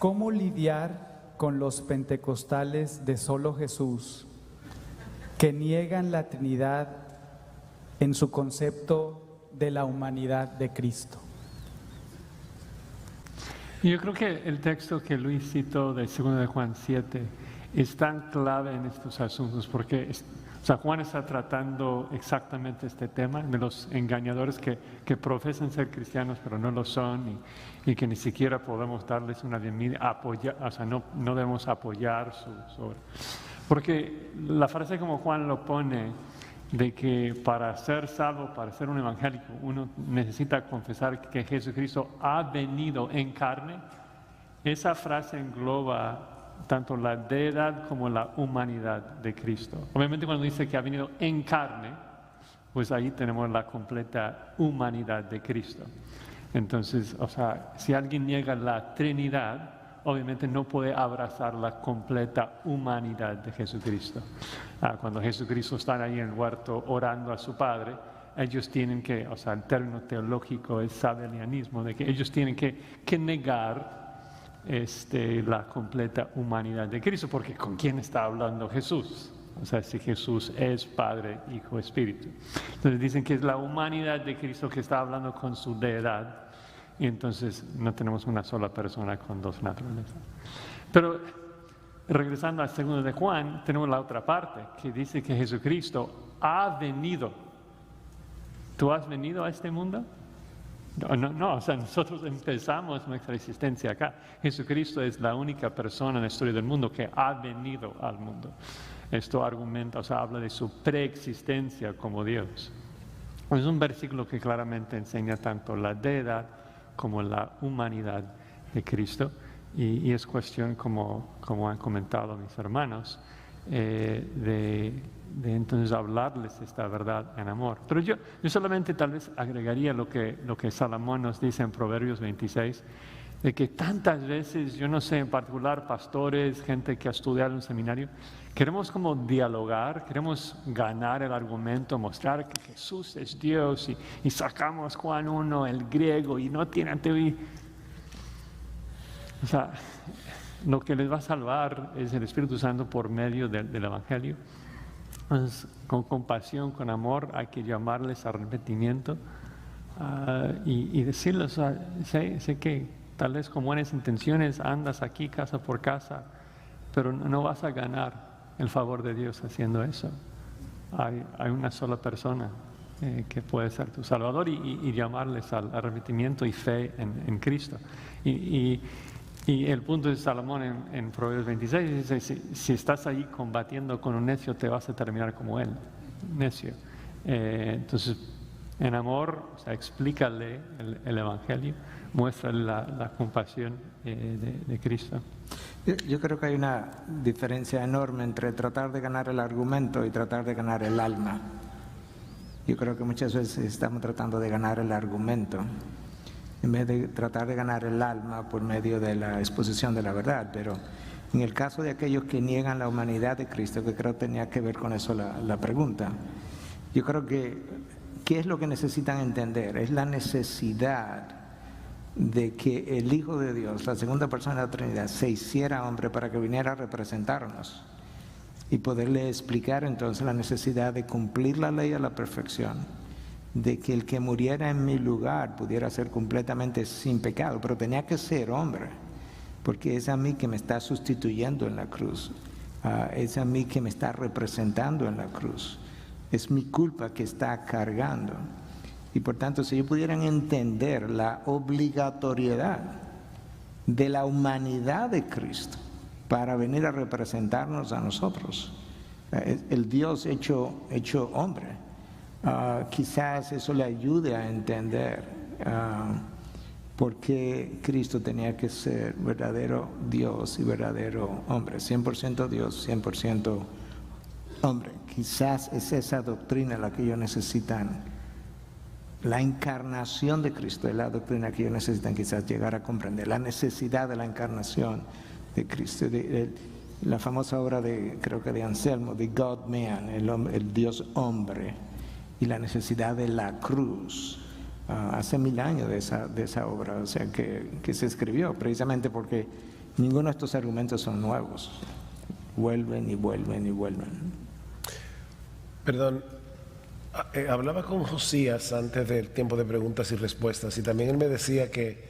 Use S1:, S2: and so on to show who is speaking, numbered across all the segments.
S1: ¿cómo lidiar con los pentecostales de solo Jesús que niegan la Trinidad en su concepto de la humanidad de Cristo?
S2: Yo creo que el texto que Luis citó de 2 de Juan 7 es tan clave en estos asuntos porque Juan está tratando exactamente este tema de los engañadores que profesan ser cristianos pero no lo son y que ni siquiera podemos darles una bienvenida, no debemos apoyar su obra. Porque la frase como Juan lo pone, de que para ser salvo, para ser un evangélico, uno necesita confesar que Jesucristo ha venido en carne, esa frase engloba tanto la deidad como la humanidad de Cristo. Obviamente cuando dice que ha venido en carne, pues ahí tenemos la completa humanidad de Cristo. Entonces, si alguien niega la Trinidad, obviamente no puede abrazar la completa humanidad de Jesucristo. Cuando Jesucristo está ahí en el huerto orando a su Padre, ellos tienen que, el término teológico es sabelianismo, de que ellos tienen que negar la completa humanidad de Cristo, porque ¿con quién está hablando Jesús? Si Jesús es Padre, Hijo, Espíritu. Entonces dicen que es la humanidad de Cristo que está hablando con su deidad, y entonces no tenemos una sola persona con dos naturalezas. Pero regresando al 2 de Juan, tenemos la otra parte que dice que Jesucristo ha venido. ¿Tú has venido a este mundo? No, nosotros empezamos nuestra existencia acá. Jesucristo es la única persona en la historia del mundo que ha venido al mundo. Esto argumenta, habla de su preexistencia como Dios. Es un versículo que claramente enseña tanto la deidad como la humanidad de Cristo, y es cuestión, como han comentado mis hermanos, de entonces hablarles esta verdad en amor. Pero yo solamente tal vez agregaría lo que Salomón nos dice en Proverbios 26, de que tantas veces, yo no sé, en particular pastores, gente que ha estudiado en un seminario, queremos como dialogar, queremos ganar el argumento, mostrar que Jesús es Dios y sacamos Juan 1, el griego, y no tiene teoría. Lo que les va a salvar es el Espíritu Santo por medio del Evangelio. Entonces, con compasión, con amor, hay que llamarles al arrepentimiento y decirles, sé que tal vez con buenas intenciones andas aquí casa por casa, pero no vas a ganar el favor de Dios haciendo eso. Hay una sola persona que puede ser tu Salvador y llamarles al arrepentimiento y fe en Cristo. Y el punto de Salomón en Proverbios 26 dice, si estás ahí combatiendo con un necio, te vas a terminar como él, necio. Entonces, en amor, explícale el Evangelio, muéstrale la compasión de Cristo.
S3: Yo creo que hay una diferencia enorme entre tratar de ganar el argumento y tratar de ganar el alma. Yo creo que muchas veces estamos tratando de ganar el argumento en vez de tratar de ganar el alma por medio de la exposición de la verdad. Pero en el caso de aquellos que niegan la humanidad de Cristo, que creo tenía que ver con eso la pregunta, yo creo que ¿qué es lo que necesitan entender? Es la necesidad de que el Hijo de Dios, la segunda persona de la Trinidad, se hiciera hombre para que viniera a representarnos y poderle explicar entonces la necesidad de cumplir la ley a la perfección, de que el que muriera en mi lugar pudiera ser completamente sin pecado, pero tenía que ser hombre, porque es a mí que me está sustituyendo en la cruz, es a mí que me está representando en la cruz, es mi culpa que está cargando. Y por tanto, si ellos pudieran entender la obligatoriedad de la humanidad de Cristo para venir a representarnos a nosotros, el Dios hecho hombre, quizás eso le ayude a entender por qué Cristo tenía que ser verdadero Dios y verdadero hombre, 100% Dios, 100% hombre. Quizás es esa doctrina la que ellos necesitan. La encarnación de Cristo es la doctrina que ellos necesitan quizás llegar a comprender, la necesidad de la encarnación de Cristo, la famosa obra creo que de Anselmo, de God-Man, el Dios hombre, y la necesidad de la cruz. Hace 1000 años de esa obra, o sea, que se escribió precisamente porque Ninguno de estos argumentos son nuevos. Vuelven y vuelven y vuelven.
S4: Perdón, hablaba con Josías antes del tiempo de preguntas y respuestas y también él me decía que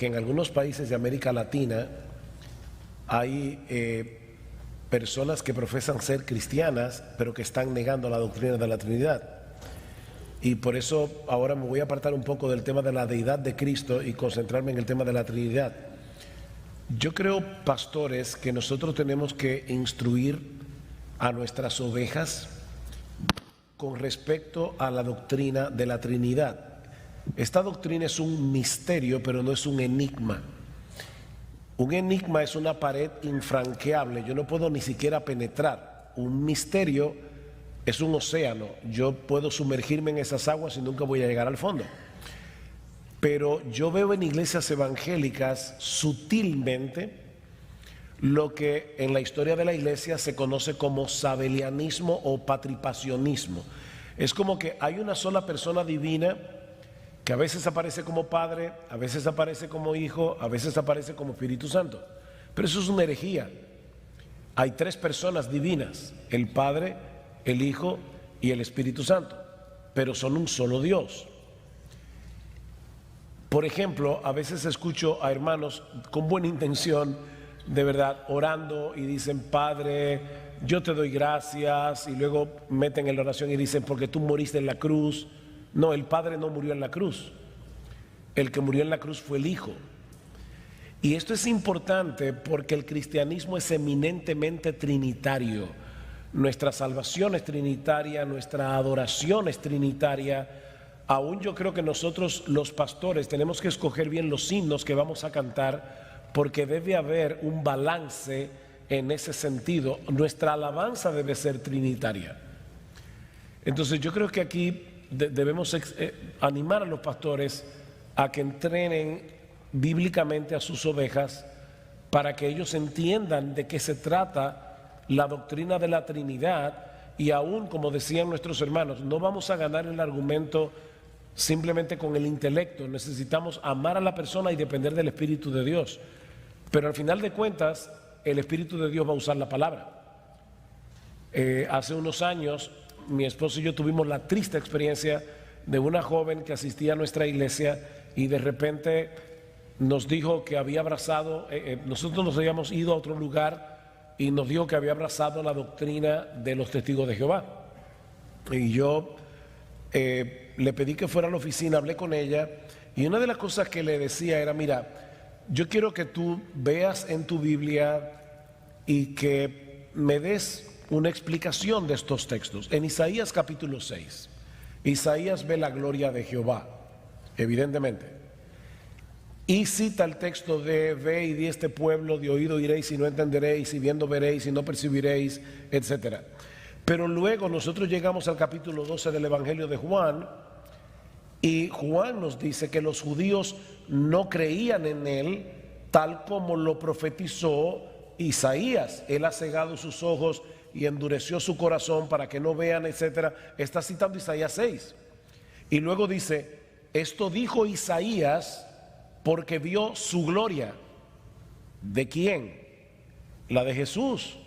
S4: en algunos países de América Latina hay personas que profesan ser cristianas pero que están negando la doctrina de la Trinidad. Y por eso ahora me voy a apartar un poco del tema de la deidad de Cristo y concentrarme en el tema de la Trinidad. Yo creo, pastores, que nosotros tenemos que instruir a nuestras ovejas con respecto a la doctrina de la Trinidad. Esta doctrina es un misterio, pero no es un enigma. Un enigma es una pared infranqueable, yo no puedo ni siquiera penetrar. Un misterio es un océano, yo puedo sumergirme en esas aguas y nunca voy a llegar al fondo. Pero yo veo en iglesias evangélicas sutilmente lo que en la historia de la iglesia se conoce como sabelianismo o patripacionismo. Es como que hay una sola persona divina que a veces aparece como Padre, a veces aparece como Hijo, a veces aparece como Espíritu Santo. Pero eso es una herejía. Hay tres personas divinas, el Padre, el Hijo y el Espíritu Santo, pero son un solo Dios. Por ejemplo, a veces escucho a hermanos con buena intención, de verdad, orando y dicen: Padre, yo te doy gracias, y luego meten en la oración y dicen: porque tú moriste en la cruz. No, el Padre no murió en la cruz, el que murió en la cruz fue el Hijo. Y esto es importante porque el cristianismo es eminentemente trinitario. Nuestra salvación es trinitaria, nuestra adoración es trinitaria. Aún yo creo que nosotros los pastores tenemos que escoger bien los himnos que vamos a cantar, porque debe haber un balance en ese sentido. Nuestra alabanza debe ser trinitaria. Entonces yo creo que aquí debemos animar a los pastores a que entrenen bíblicamente a sus ovejas para que ellos entiendan de qué se trata la doctrina de la Trinidad. Y aún, como decían nuestros hermanos, no vamos a ganar el argumento simplemente con el intelecto. Necesitamos amar a la persona y depender del Espíritu de Dios. Pero al final de cuentas, el Espíritu de Dios va a usar la palabra. Hace unos años, mi esposo y yo tuvimos la triste experiencia de una joven que asistía a nuestra iglesia y de repente nos dijo que había abrazado, nosotros nos habíamos ido a otro lugar y nos dijo que había abrazado la doctrina de los testigos de Jehová. Y yo le pedí que fuera a la oficina, hablé con ella y una de las cosas que le decía era: mira, yo quiero que tú veas en tu Biblia y que me des una explicación de estos textos. En Isaías capítulo 6, Isaías ve la gloria de Jehová, evidentemente, y cita el texto de: ve y di este pueblo, de oído iréis y no entenderéis, y viendo veréis y no percibiréis, etcétera. Pero luego nosotros llegamos al capítulo 12 del Evangelio de Juan, y Juan nos dice que los judíos no creían en él tal como lo profetizó Isaías. Él ha cegado sus ojos y endureció su corazón para que no vean, etcétera. Está citando Isaías 6. Y luego dice: esto dijo Isaías porque vio su gloria. ¿De quién? La de Jesús.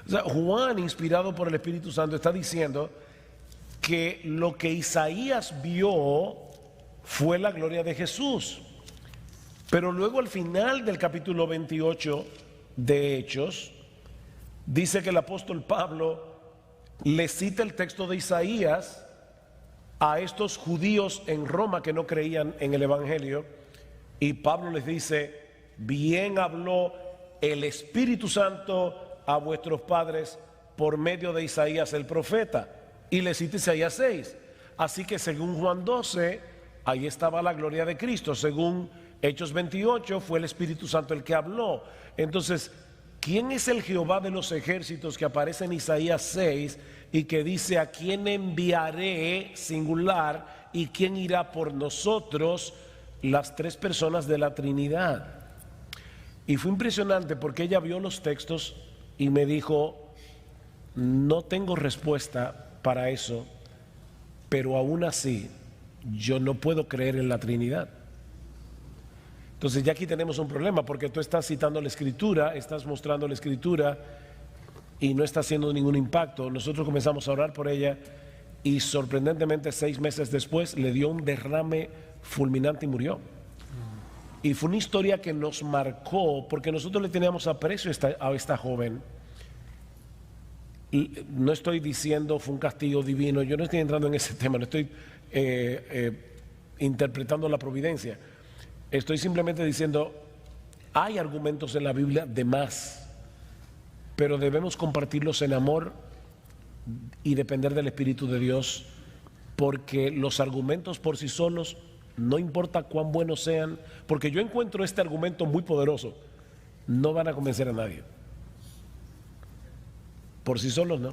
S4: O sea, Juan, inspirado por el Espíritu Santo, está diciendo que lo que Isaías vio fue la gloria de Jesús. Pero luego al final del capítulo 28 de Hechos, dice que el apóstol Pablo le cita el texto de Isaías a estos judíos en Roma que no creían en el Evangelio, y Pablo les dice: bien habló el Espíritu Santo a vuestros padres por medio de Isaías el profeta, y le cita Isaías 6. Así que según Juan 12, ahí estaba la gloria de Cristo. Según Hechos 28, fue el Espíritu Santo el que habló. Entonces, ¿quién es el Jehová de los ejércitos que aparece en Isaías 6 y que dice: a quién enviaré, singular, y quién irá por nosotros? Las tres personas de la Trinidad. Y fue impresionante porque ella vio los textos y me dijo: no tengo respuesta para eso, pero aún así yo no puedo creer en la Trinidad. Entonces ya aquí tenemos un problema porque tú estás citando la Escritura, estás mostrando la Escritura y no está haciendo ningún impacto. Nosotros comenzamos a orar por ella y sorprendentemente 6 meses después le dio un derrame fulminante y murió. Y fue una historia que nos marcó porque nosotros le teníamos aprecio a esta joven. Y no estoy diciendo fue un castigo divino, yo no estoy entrando en ese tema, no estoy interpretando la providencia. Estoy simplemente diciendo, hay argumentos en la Biblia de más, pero debemos compartirlos en amor y depender del Espíritu de Dios, porque los argumentos por sí solos, no importa cuán buenos sean, porque yo encuentro este argumento muy poderoso, no van a convencer a nadie. Por sí solos no.